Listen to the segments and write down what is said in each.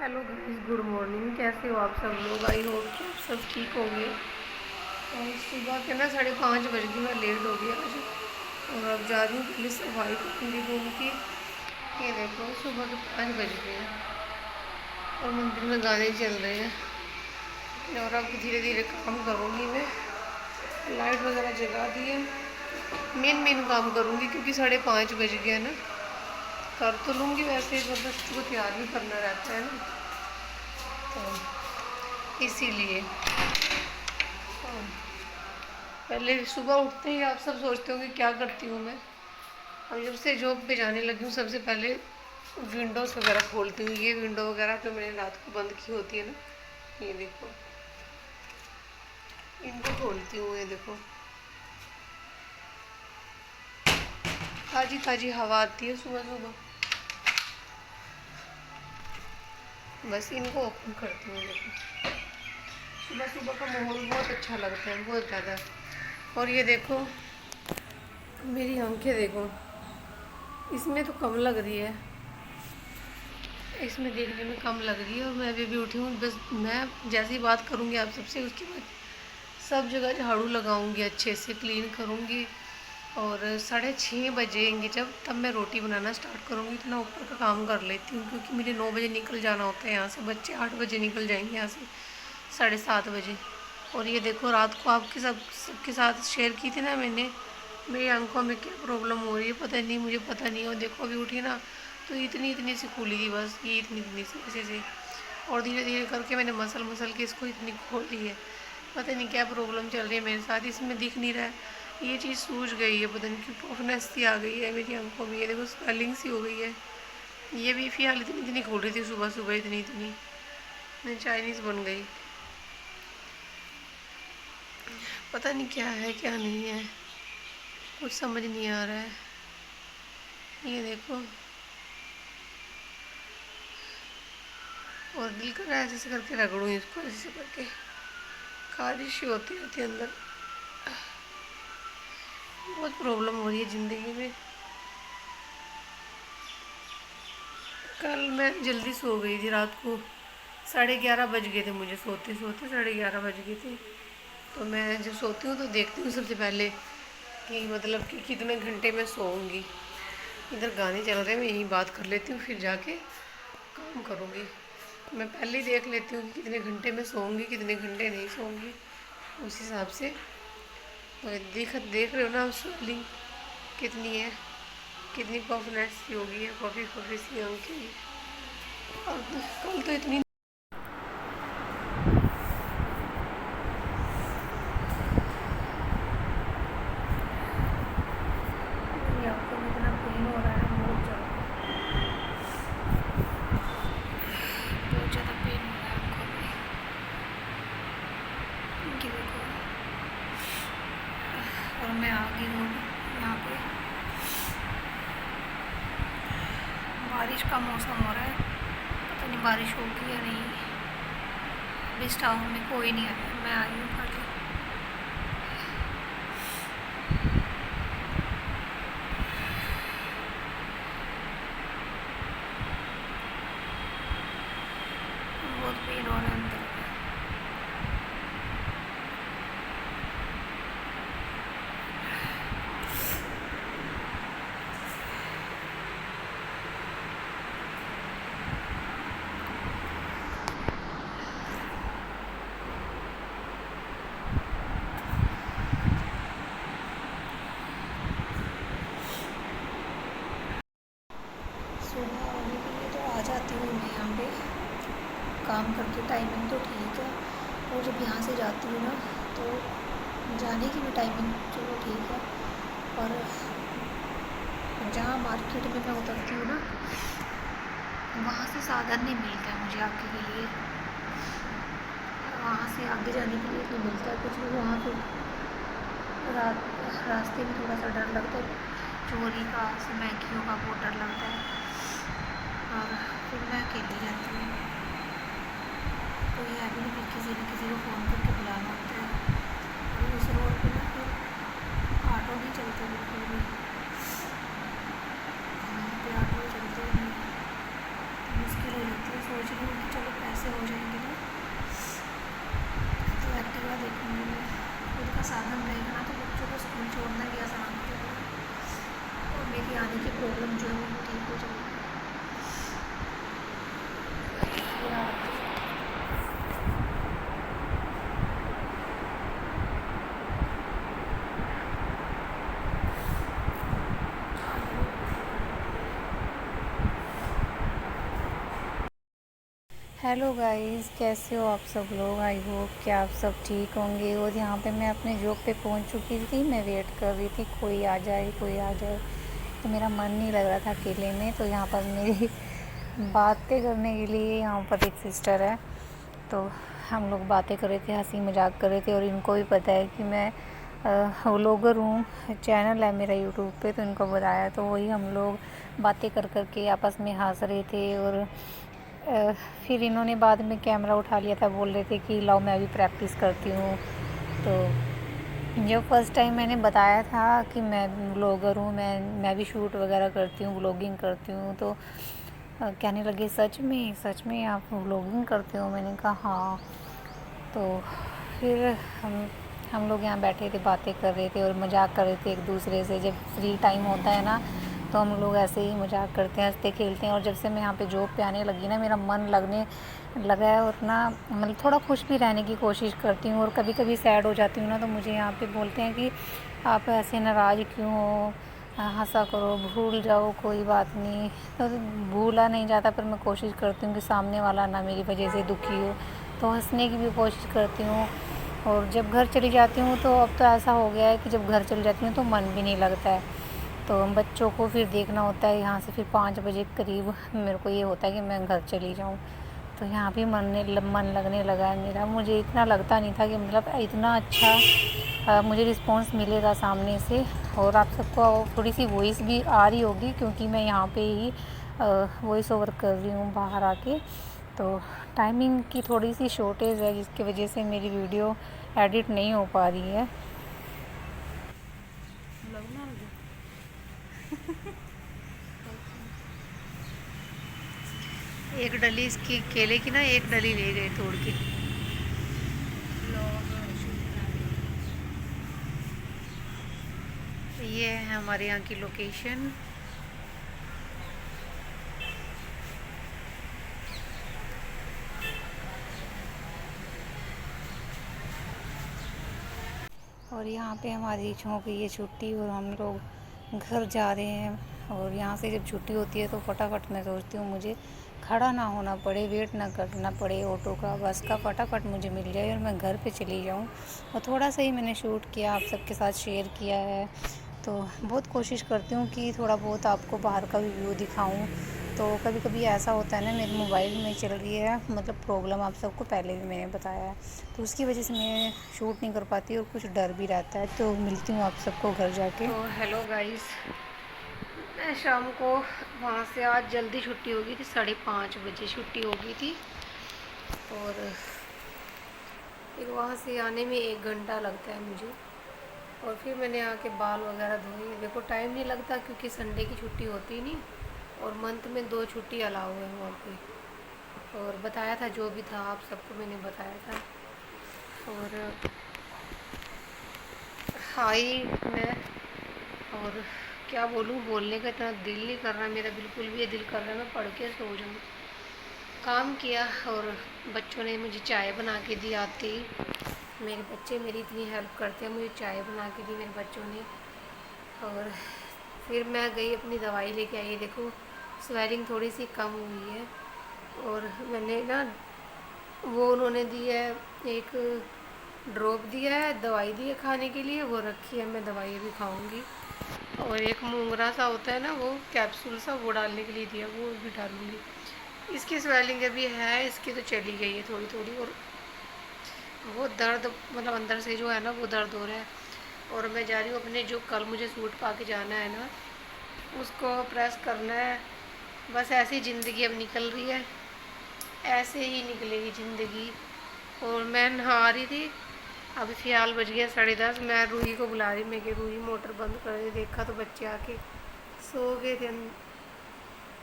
Hello guys, good morning. कैसे हो आप सब लोग? आई होप कि आप सब ठीक होंगे। और सुबह के ना 5:30 बज गई, मैं लेट हो गई आज। और अब जा रही हूँ पहले सफाई करूँगी रूम की। ये देखो, सुबह के 5 बज गए हैं और मंदिर में गाने चल रहे हैं। और अब धीरे धीरे काम करूँगी मैं। लाइट वगैरह जगा दी है। मेन काम करूँगी क्योंकि 5:30 बज गए ना। कर तो लूँगी, वैसे बस को तैयार भी करना रहता है ना, तो इसीलिए। हाँ, पहले सुबह उठते ही आप सब सोचते होंगे क्या करती हूँ मैं। अब जब से जॉब पे जाने लगी हूँ, सबसे पहले विंडोज़ वगैरह खोलती हूँ। ये विंडो वगैरह जो मैंने रात को बंद की होती है ना, ये देखो, इनको खोलती हूँ। ये देखो, ताज़ी ताज़ी हवा आती है सुबह सुबह। बस इनको ओपन करती हूँ। देखो, सुबह सुबह का माहौल बहुत अच्छा लगता है, बहुत ज़्यादा। और ये देखो, मेरी आंखें देखो, इसमें तो कम लग रही है, इसमें देखने में कम लग रही है। और मैं अभी उठी हूँ। बस मैं जैसे ही बात करूँगी आप सबसे, उसके बाद सब जगह झाड़ू लगाऊंगी, अच्छे से क्लीन करूँगी। और 6:30 बजेंगे जब, तब मैं रोटी बनाना स्टार्ट करूँगी। इतना ऊपर का काम कर लेती हूँ क्योंकि मुझे 9 बजे निकल जाना होता है यहाँ से। बच्चे 8 बजे निकल जाएंगे यहाँ से, 7:30 बजे। और ये देखो, रात को आपके सबके साथ शेयर की थी ना मैंने, मेरी आंखों में क्या प्रॉब्लम हो रही है पता नहीं, मुझे पता नहीं। और देखो, अभी उठी ना तो इतनी इतनी सी खुली थी, बस ये इतनी इतनी सी ऐसे से। और धीरे धीरे करके मैंने मसल मसल के इसको इतनी खोल ली है। पता नहीं क्या प्रॉब्लम चल रही है मेरे साथ, इसमें दिख नहीं रहा है। ये चीज़ सूज गई है, पता नहीं क्यों पफनेस सी आ गई है मेरी आंखों में। ये देखो, स्वेलिंग सी हो गई है। ये भी फिलहाल इतनी इतनी खोल रही थी सुबह सुबह, इतनी इतनी। मैं चाइनीज़ बन गई। पता नहीं क्या है क्या नहीं है, कुछ समझ नहीं आ रहा है। ये देखो, और दिल कर रहा है ऐसे करके रगड़ूँ इसको, ऐसे करके। खारिश होती रहती है अंदर। बहुत प्रॉब्लम हो रही है ज़िंदगी में। कल मैं जल्दी सो गई थी रात को, 11:30 बज गए थे मुझे सोते सोते, 11:30 बज गए थे। तो मैं जब सोती हूँ तो देखती हूँ सबसे पहले कि मतलब कि कितने घंटे मैं सोऊंगी। इधर गाने चल रहे हैं, मैं यहीं बात कर लेती हूँ, फिर जाके काम करूँगी। मैं पहले ही देख लेती हूँ कि कितने घंटे मैं सोऊंगी, कितने घंटे नहीं सोऊंगी, उस हिसाब से। तो देख रहे हो ना स्वेलिंग कितनी है, कितनी पफनेस सी हो गई है, पफी पफी सी आंखें। और कल तो इतनी आपको इतना पेन हो रहा है, बहुत ज़्यादा पेन हो रहा है आंखों में। ये देखो, और मैं आ गई हूँ यहाँ पे। बारिश का मौसम हो रहा है, पता नहीं बारिश होगी या नहीं। इस टाउन में कोई नहीं आया, मैं आई हूँ खाली। बहुत पेन हो रहा है अंदर। सुबह आने के लिए तो आ जाती हूँ मैं यहाँ पे काम करके। टाइमिंग तो ठीक है, और जब यहाँ से जाती हूँ ना तो जाने की भी टाइमिंग चलो ठीक है, और जहाँ मार्केट में मैं उतरती हूँ ना, वहाँ से साधन नहीं मिलता है मुझे आगे के लिए। वहाँ से आगे जाने के लिए नहीं मिलता है कुछ भी। वहाँ पे रास्ते में थोड़ा सा डर लगता है, चोरी का, समैकियों का बहुत डर लगता है। और फिर मैं अकेली जाती हूँ, कोई है भी नहीं, फिर किसी न किसी को फ़ोन करके बुलाना होता है। और उस रोड पे ना फिर ऑटो नहीं चलते बिल्कुल भी, वहाँ पे ऑटो चलते नहीं, तो मुश्किल हो जाती है। सोच रही हूँ कि से हो जाएंगे ना, तो एक्टिवा देखूँगी मैं। खुद का साधन रहेगा ना तो बच्चों को स्कूल छोड़ना भी आसान हो जाएगा और मेरी आने की प्रॉब्लम जो है वो ठीक हो जाएगी। हेलो गाइस, कैसे हो आप सब लोग। आई होप कि आप सब ठीक होंगे। और यहाँ पे मैं अपने जॉब पे पहुँच चुकी थी। मैं वेट कर रही थी कोई आ जाए कोई आ जाए, तो मेरा मन नहीं लग रहा था अकेले में। तो यहाँ पर मेरी बातें करने के लिए यहाँ पर एक सिस्टर है, तो हम लोग बातें कर रहे थे, हंसी मजाक कर रहे थे। और इनको भी पता है कि मैं व्लॉगर हूँ, चैनल है मेरा यूट्यूब पे, तो इनको बताया। तो वही हम लोग बातें कर कर के आपस में हंस रहे थे। और फिर इन्होंने बाद में कैमरा उठा लिया था, बोल रहे थे कि लाओ मैं भी प्रैक्टिस करती हूँ। तो जब फर्स्ट टाइम मैंने बताया था कि मैं व्लॉगर हूँ, मैं भी शूट वगैरह करती हूँ, व्लॉगिंग करती हूँ, तो कहने लगे सच में आप व्लॉगिंग करते हो। मैंने कहा हाँ। तो फिर हम लोग यहाँ बैठे थे, बातें कर रहे थे और मजाक कर रहे थे एक दूसरे से। जब फ्री टाइम होता है ना, तो हम लोग ऐसे ही मजाक करते हैं, हंसते खेलते हैं। और जब से मैं यहाँ पे जॉब पे आने लगी ना, मेरा मन लगने लगा है। और ना मतलब थोड़ा खुश भी रहने की कोशिश करती हूँ। और कभी कभी सैड हो जाती हूँ ना, तो मुझे यहाँ पे बोलते हैं कि आप ऐसे नाराज़ क्यों हो, हंसा करो, भूल जाओ, कोई बात नहीं। तो भूला नहीं जाता, पर मैं कोशिश करती हूँ कि सामने वाला ना मेरी वजह से दुखी हो, तो हंसने की भी कोशिश करती हूँ। और जब घर चली जाती हूँ, तो अब तो ऐसा हो गया है कि जब घर चली जाती हूँ तो मन भी नहीं लगता है। तो बच्चों को फिर देखना होता है यहाँ से। फिर 5 बजे करीब मेरे को ये होता है कि मैं घर चली जाऊँ। तो यहाँ भी मन लगने लगा है मेरा। मुझे इतना लगता नहीं था कि मतलब इतना अच्छा मुझे रिस्पॉन्स मिलेगा सामने से। और आप सबको थोड़ी सी वॉइस भी आ रही होगी, क्योंकि मैं यहाँ पे ही वॉइस ओवर कर रही हूँ बाहर आके। तो टाइमिंग की थोड़ी सी शॉर्टेज है, जिसकी वजह से मेरी वीडियो एडिट नहीं हो पा रही है। एक डली इसकी केले की ना, एक डली ले गए तोड़ के। ये है हमारे यहाँ की लोकेशन। और यहाँ पे हमारी हो गई है छुट्टी और हम लोग घर जा रहे हैं। और यहाँ से जब छुट्टी होती है तो फटाफट मैं सोचती हूँ मुझे खड़ा ना होना पड़े, वेट ना करना पड़े ऑटो का, बस का, फटाफट मुझे मिल जाए और मैं घर पे चली जाऊँ। और थोड़ा सा ही मैंने शूट किया, आप सबके साथ शेयर किया है। तो बहुत कोशिश करती हूँ कि थोड़ा बहुत आपको बाहर का भी व्यू दिखाऊँ। तो कभी कभी ऐसा होता है ना, मेरे मोबाइल में चल रही है मतलब प्रॉब्लम, आप सबको पहले भी मैंने बताया है, तो उसकी वजह से मैं शूट नहीं कर पाती और कुछ डर भी रहता है। तो मिलती हूँ आप सबको घर जाके। तो हेलो गाइस, मैं शाम को वहाँ से आज जल्दी छुट्टी हो गई थी, 5:30 बजे छुट्टी हो गई थी। और फिर वहाँ से आने में 1 घंटा लगता है मुझे। और फिर मैंने आके बाल वगैरह धोए। देखो टाइम नहीं लगता क्योंकि संडे की छुट्टी होती नहीं, और मंथ में 2 छुट्टी अलाउ है वहाँ पे। और बताया था जो भी था, आप सबको मैंने बताया था। और आई मैं, और क्या बोलूँ, बोलने का इतना दिल नहीं कर रहा मेरा, बिल्कुल भी ये दिल कर रहा है मैं पढ़ के सो जाऊँ। काम किया और बच्चों ने मुझे चाय बना के दी आते ही। मेरे बच्चे मेरी इतनी हेल्प करते हैं, मुझे चाय बना के दी मेरे बच्चों ने। और फिर मैं गई अपनी दवाई लेके आई। देखो स्वेलिंग थोड़ी सी कम हुई है। और मैंने ना वो उन्होंने दी है, एक ड्रॉप दिया है, दवाई दी है खाने के लिए, वो रखी है, मैं दवाई भी खाऊंगी। और एक मूंगरा सा होता है ना, वो कैप्सूल सा, वो डालने के लिए दिया, वो भी डालूंगी। इसकी स्वेलिंग अभी है, इसकी तो चली गई है थोड़ी थोड़ी। और वो दर्द मतलब अंदर से जो है ना, वो दर्द हो रहा है। और मैं जा रही हूँ अपने, जो कल मुझे सूट पा के जाना है ना, उसको प्रेस करना है। बस ऐसी ज़िंदगी अब निकल रही है, ऐसे ही निकलेगी ज़िंदगी। और मैं नहा रही थी, अभी ख्याल बज गया 10:30। मैं रूही को बुला रही, मैं कि रूही मोटर बंद कर दे। देखा तो बच्चे आके सो गए थे,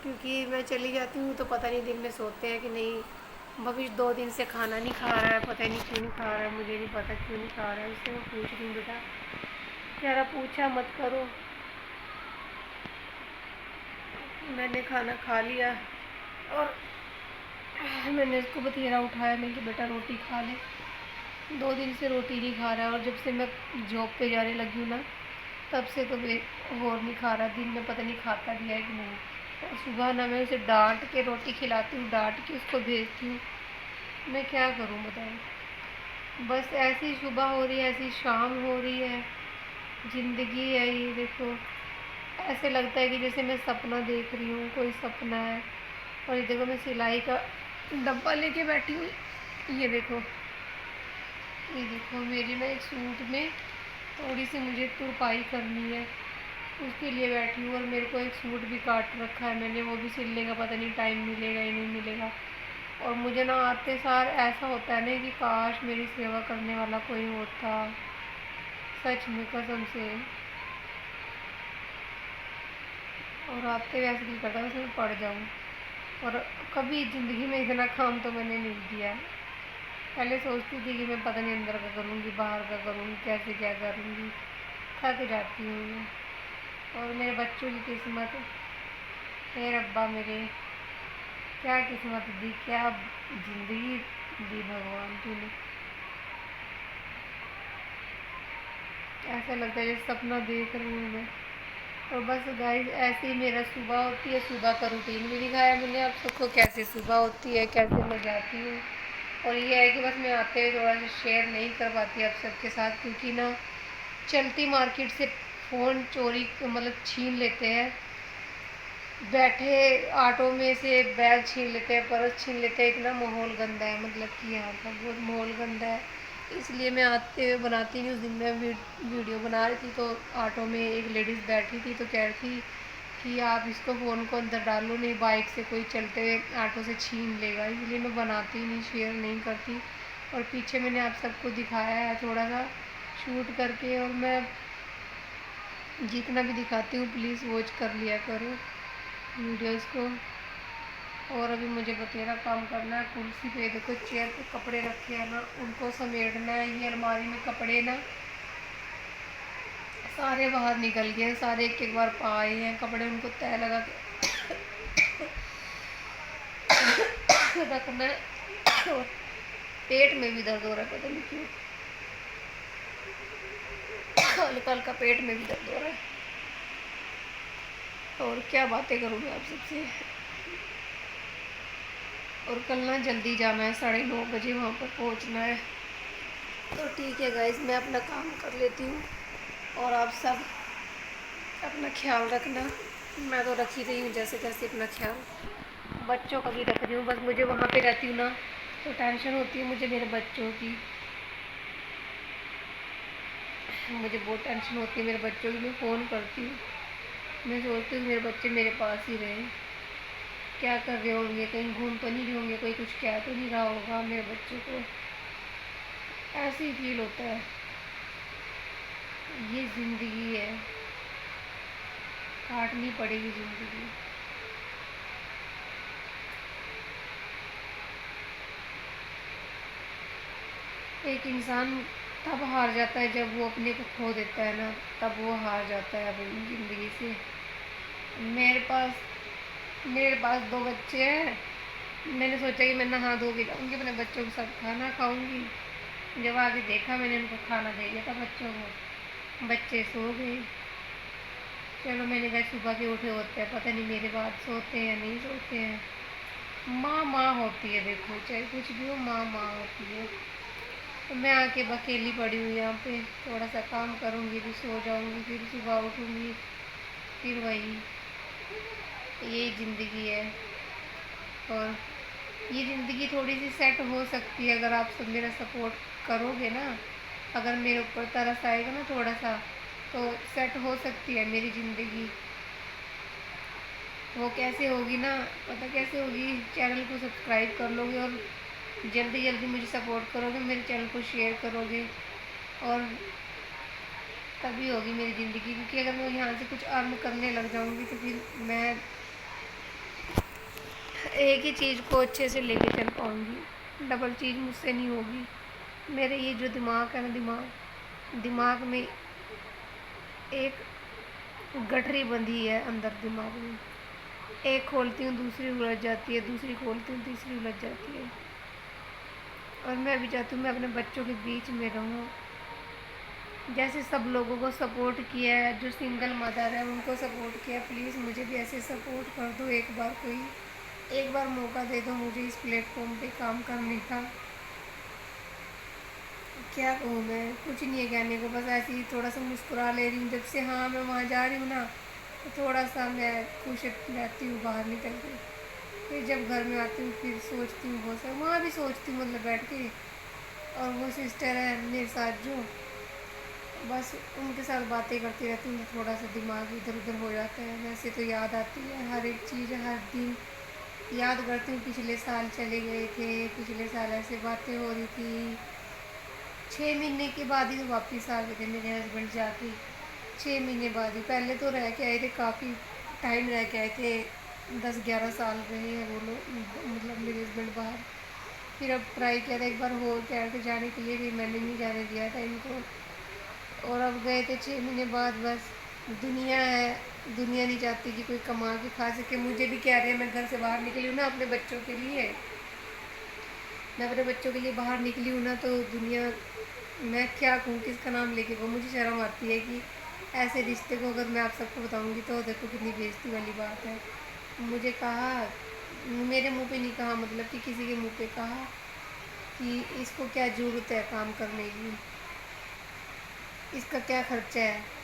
क्योंकि मैं चली जाती हूँ तो पता नहीं दिन में सोते हैं कि नहीं। भविष्य 2 दिन से खाना नहीं खा रहा है, पता नहीं क्यों नहीं खा रहा है, मुझे नहीं पता क्यों नहीं खा रहा है। उससे मैं पूछ रही हूँ बेटा, कह रहा पूछा मत करो। मैंने खाना खा लिया और मैंने उसको बतेरा उठाया, मैं कि बेटा रोटी खा ले। 2 दिन से रोटी नहीं खा रहा है और जब से मैं जॉब पे जाने लगी हूँ ना, तब से तो और नहीं खा रहा। दिन में पता नहीं खाता भी है कि नहीं। और सुबह ना मैं उसे डांट के रोटी खिलाती हूँ, डांट के उसको भेजती हूँ। मैं क्या करूँ बताओ। बस ऐसी सुबह हो रही है, ऐसी शाम हो रही है, ज़िंदगी है ये। देखो ऐसे लगता है कि जैसे मैं सपना देख रही हूँ, कोई सपना है। और ये देखो मैं सिलाई का डब्बा लेके बैठी हूँ। ये देखो, ये देखो मेरी ना एक सूट में थोड़ी सी मुझे तुरपाई करनी है, उसके लिए बैठी हूँ। और मेरे को एक सूट भी काट रखा है मैंने, वो भी सिलने का पता नहीं टाइम मिलेगा या नहीं मिलेगा। और मुझे ना आते सार ऐसा होता है ना कि काश मेरी सेवा करने वाला कोई होता, सच में कसम से। और आते वैसे नहीं करता, वैसे मैं पड़ जाऊँ। और कभी ज़िंदगी में इतना काम तो मैंने नहीं किया। पहले सोचती थी कि मैं पता नहीं अंदर का करूँगी, बाहर का करूँगी, कैसे क्या करूँगी, थक जाती हूँ मैं। और मेरे बच्चों की किस्मत, हे रब्बा मेरे, क्या किस्मत दी, क्या ज़िंदगी दी भगवान तूने। ऐसा लगता है जैसे सपना देख रही हूँ मैं। और बस गाइस ऐसे ही मेरा सुबह होती है। सुबह का रूटीन भी दिखाया मैंने आप सबको, कैसे सुबह होती है, कैसे मैं जाती हूँ। और ये है कि बस मैं आते हुए थोड़ा सा शेयर नहीं कर पाती आप सबके साथ, क्योंकि ना चलती मार्केट से फ़ोन चोरी मतलब छीन लेते हैं, बैठे ऑटो में से बैग छीन लेते हैं, पर्स छीन लेते हैं। इतना माहौल गंदा है, मतलब कि यहाँ का बहुत माहौल गंदा है। इसलिए मैं आते हुए बनाती नहीं। उस दिन मैं वीडियो बना रही थी तो ऑटो में एक लेडीज़ बैठी थी, तो कह रही थी कि आप इसको फ़ोन को अंदर डालो, नहीं बाइक से कोई चलते हुए ऑटो से छीन लेगा। इसलिए मैं बनाती नहीं, शेयर नहीं करती। और पीछे मैंने आप सबको दिखाया है थोड़ा सा शूट करके। और मैं जितना भी दिखाती हूँ प्लीज़ वॉच कर लिया करो वीडियोज़ को। और अभी मुझे बतेरा काम करना है। कुर्सी पे देखो चेयर पे कपड़े रखे हैं ना, उनको समेटना है। ये अलमारी में कपड़े ना सारे बाहर निकल गए हैं, सारे एक एक बार पाए हैं कपड़े, उनको तय लगा के रखना है। और पेट में भी दर्द हो रहा है, पता नहीं क्यों, हल्का हल्का पेट में भी दर्द हो रहा है। और क्या बातें करूँ मैं आप सबसे। और कल ना जल्दी जाना है, 9:30 बजे वहाँ पर पहुँचना है। तो ठीक है गाइस, मैं अपना काम कर लेती हूँ और आप सब अपना ख्याल रखना। मैं तो रख ही रही हूँ जैसे तैसे अपना ख्याल, बच्चों का भी रख रही हूँ। बस मुझे वहाँ पे रहती हूँ ना तो टेंशन होती है मुझे मेरे बच्चों की, मुझे बहुत टेंशन होती है मेरे बच्चों की। मैं फ़ोन करती हूँ, मैं सोचती हूँ मेरे बच्चे मेरे पास ही रहें, क्या कर रहे होंगे, कहीं घूम तो नहीं रहे होंगे, कोई कुछ कह तो नहीं रहा होगा मेरे बच्चों को। ऐसे ही फील होता है। ये ज़िंदगी है, काटनी पड़ेगी ज़िंदगी। एक इंसान तब हार जाता है जब वो अपने को खो देता है ना, तब वो हार जाता है अपनी ज़िंदगी से। मेरे पास 2 बच्चे हैं। मैंने सोचा कि मैं नहा धो के जाऊँगी, अपने बच्चों के साथ खाना खाऊँगी। जब आगे देखा मैंने उनको खाना दे दिया था बच्चों को, बच्चे सो गए। चलो मैंने कहा सुबह के उठे होते हैं, पता नहीं मेरे बाद सोते हैं नहीं सोते हैं। माँ माँ होती है, देखो चाहे कुछ भी हो, माँ माँ होती है। तो मैं आके अकेली पड़ी हुई यहाँ पे, थोड़ा सा काम करूँगी, फिर सो जाऊँगी, फिर सुबह उठूँगी, फिर वही, यही ज़िंदगी है। और ये ज़िंदगी थोड़ी सी सेट हो सकती है अगर आप सब मेरा सपोर्ट करोगे ना। अगर मेरे ऊपर तरस आएगा ना थोड़ा सा, तो सेट हो सकती है मेरी ज़िंदगी। वो कैसे होगी ना, पता कैसे होगी, चैनल को सब्सक्राइब कर लोगे और जल्दी जल्दी मुझे सपोर्ट करोगे, मेरे चैनल को शेयर करोगे, और तभी होगी मेरी ज़िंदगी। क्योंकि अगर मैं यहाँ से कुछ अर्न करने लग जाऊँगी तो फिर मैं एक ही चीज़ को अच्छे से लेके चल पाऊँगी, डबल चीज़ मुझसे नहीं होगी। मेरे ये जो दिमाग है ना, दिमाग में एक गठरी बंधी है अंदर दिमाग में। एक खोलती हूँ दूसरी उलझ जाती है, दूसरी खोलती हूँ तीसरी उलझ जाती है। और मैं भी चाहती हूँ मैं अपने बच्चों के बीच में रहूँ। जैसे सब लोगों को सपोर्ट किया है, जो सिंगल मदर है उनको सपोर्ट किया, प्लीज़ मुझे भी ऐसे सपोर्ट कर दो। एक बार मौका दे दो मुझे इस प्लेटफॉर्म पे काम करने का। क्या कहूँ मैं, कुछ नहीं है कहने को, बस ऐसे ही थोड़ा सा मुस्कुरा ले रही हूँ। जब से हाँ मैं वहाँ जा रही हूँ ना, तो थोड़ा सा मैं खुश रहती हूँ बाहर निकल के। फिर जब घर में आती हूँ फिर सोचती हूँ बहुत सारा, वहाँ भी सोचती हूँ मतलब बैठ के। और वो सिस्टर है मेरे साथ जो, बस उनके साथ बातें करती रहती हूँ तो थोड़ा सा दिमाग इधर उधर हो जाता है। वैसे तो याद आती है हर एक चीज़, हर दिन याद करती हूँ। पिछले साल चले गए थे, पिछले साल ऐसे बातें हो रही थी। 6 महीने के बाद ही तो वापस आ गए थे मेरे हस्बैंड जाके, 6 महीने बाद ही। पहले तो रह के आए थे, काफ़ी टाइम रह के आए थे, 10-11 साल रहे हैं वो लोग, मतलब मेरे हस्बैंड बाहर। फिर अब ट्राई किया था एक बार हो कह के जाने के लिए, भी मैंने नहीं जाने दिया था इनको। और अब गए थे 6 महीने बाद। बस दुनिया है, दुनिया नहीं चाहती कि कोई कमा के खा सके। मुझे भी कह रहे हैं, मैं घर से बाहर निकली हूँ ना अपने बच्चों के लिए, मैं अपने बच्चों के लिए बाहर निकली हूँ ना, तो दुनिया, मैं क्या कहूँ, किसका नाम लेके कहूँ। मुझे शर्म आती है कि ऐसे रिश्ते को अगर मैं आप सबको बताऊँगी तो देखो कितनी बेइज्जती वाली बात है। मुझे कहा, मेरे मुंह पे नहीं कहा, मतलब कि किसी के मुंह पे कहा कि इसको क्या ज़रूरत है काम करने की, इसका क्या खर्चा है।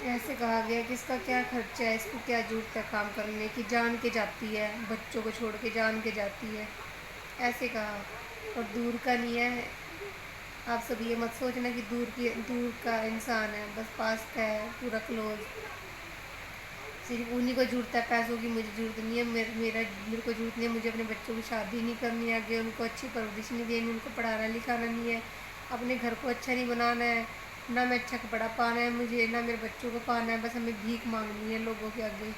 ऐसे कहा गया कि इसका क्या खर्चा है, इसको क्या ज़रूरत है काम करने की, जान के जाती है, बच्चों को छोड़ के जान के जाती है, ऐसे कहा। और दूर का नहीं है, आप सब ये मत सोचना कि दूर का इंसान है, बस पास का है, पूरा क्लोज। सिर्फ उन्हीं को ज़रूरत है पैसों की, मुझे ज़रूरत नहीं है। मेरे को ज़रूरत नहीं है, मुझे अपने बच्चों की शादी नहीं करनी है आगे, उनको अच्छी परवरिश नहीं देनी, उनको पढ़ाना लिखाना नहीं है, अपने घर को अच्छा नहीं बनाना है, ना मैं अच्छा कपड़ा पाना है मुझे, ना मेरे बच्चों को पाना है। बस हमें भीख मांगनी है लोगों के आगे।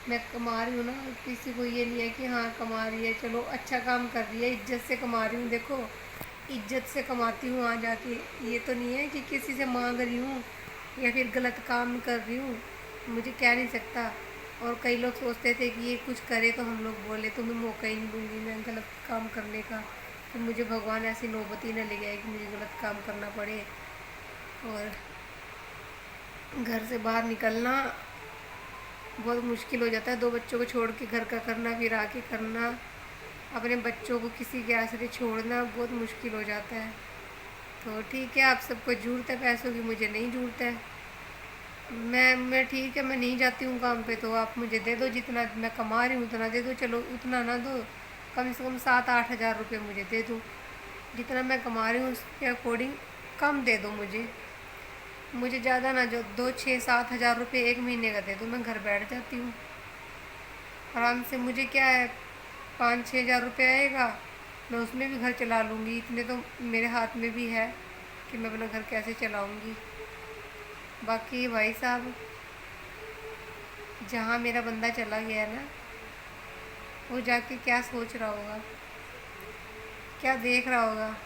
मैं कमा रही हूँ ना, किसी को ये नहीं है कि हाँ कमा रही है, चलो अच्छा काम कर रही है, इज्जत से कमा रही हूँ। देखो इज्जत से कमाती हूँ वहाँ जाके, ये तो नहीं है कि किसी से मांग रही हूँ या फिर गलत काम कर रही हूँ। मुझे कह नहीं सकता। और कई लोग सोचते थे कि ये कुछ करे तो हम लोग बोले, तुम्हें मौका ही नहीं दूंगी मैं गलत काम करने का। तो मुझे भगवान ऐसी नौबत ही न ले गया कि मुझे गलत काम करना पड़े। और घर से बाहर निकलना बहुत मुश्किल हो जाता है, 2 बच्चों को छोड़ के घर का करना, फिर आके करना, अपने बच्चों को किसी के आसरे छोड़ना बहुत मुश्किल हो जाता है। तो ठीक है, आप सबको ज़रूरत है पैसों की, मुझे नहीं ज़रूरत है। मैं ठीक है, मैं नहीं जाती हूँ काम पे, तो आप मुझे दे दो, जितना मैं कमा रही हूँ उतना दे दो। चलो उतना ना दो, कम से कम 7-8 हज़ार रुपये मुझे दे दो। जितना मैं कमा रही हूँ उसके अकॉर्डिंग कम दे दो मुझे ज़्यादा ना, जो 2-6-7 हज़ार रुपये एक महीने का दे दो, मैं घर बैठ जाती हूँ आराम से। मुझे क्या है, 5-6 हज़ार रुपये आएगा, मैं उसमें भी घर चला लूँगी। इतने तो मेरे हाथ में भी है कि मैं अपना घर कैसे चलाऊँगी। बाकी भाई साहब, जहाँ मेरा बंदा चला गया ना, वो जाके क्या सोच रहा होगा, क्या देख रहा होगा।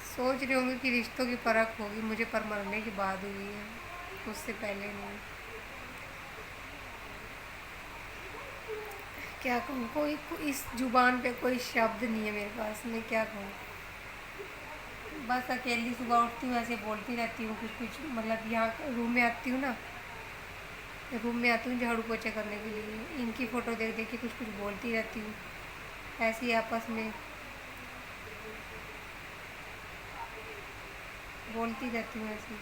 सोच रहे होंगे कि रिश्तों की परख होगी मुझे पर मरने के बाद हुई है, उससे पहले नहीं। क्या कहूँ, इस जुबान पे कोई शब्द नहीं है मेरे पास, मैं क्या कहूँ। बस अकेली सुबह उठती हूँ ऐसे बोलती रहती हूँ कुछ, मतलब यहाँ रूम में आती हूँ ना, रूम में आती हूँ झाड़ू पोछा करने के लिए, इनकी फ़ोटो देख देख के कुछ बोलती रहती हूँ ऐसे ही आपस में बोलती रहती हूँ ऐसे।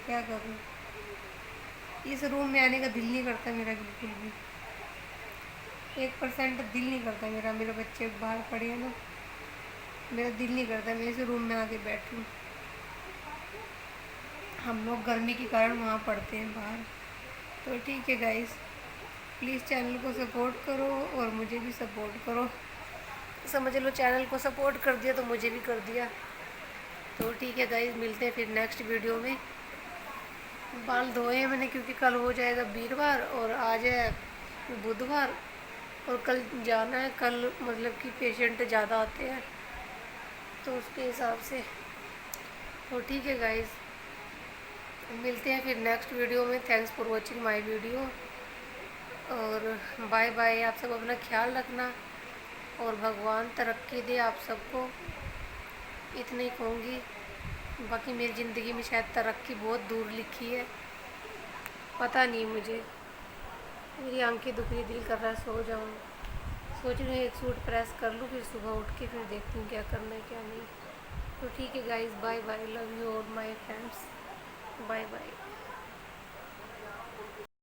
क्या करूँ, इस रूम में आने का दिल नहीं करता मेरा, बिल्कुल भी 1% दिल नहीं करता मेरा। मेरे बच्चे बाहर पड़े हैं ना, मेरा दिल नहीं करता मैं इस रूम में आके बैठूँ। हम लोग गर्मी के कारण वहाँ पढ़ते हैं बाहर। तो ठीक है गाइस, प्लीज़ चैनल को सपोर्ट करो और मुझे भी सपोर्ट करो। समझ लो चैनल को सपोर्ट कर दिया तो मुझे भी कर दिया। तो ठीक है गाइस, मिलते हैं फिर नेक्स्ट वीडियो में। बाल धोए हैं मैंने क्योंकि कल हो जाएगा वीरवार और आज है बुधवार, और कल जाना है। कल मतलब कि पेशेंट ज़्यादा आते हैं तो उसके हिसाब से। तो ठीक है गाइस, मिलते हैं फिर नेक्स्ट वीडियो में। Thanks for watching my video, और बाय बाय। आप सब अपना ख्याल रखना और भगवान तरक्की दे आप सबको, इतने ही कहूँगी। बाकी मेरी ज़िंदगी में शायद तरक्की बहुत दूर लिखी है, पता नहीं मुझे। मेरी आंखें दुख रही, दिल कर रहा है सो जाऊँ। सोच रही हूँ एक सूट प्रेस कर लूँ, फिर सुबह उठ के फिर देखती हूँ क्या करना है क्या नहीं। तो ठीक है guys, bye bye, love you all my friends, bye bye.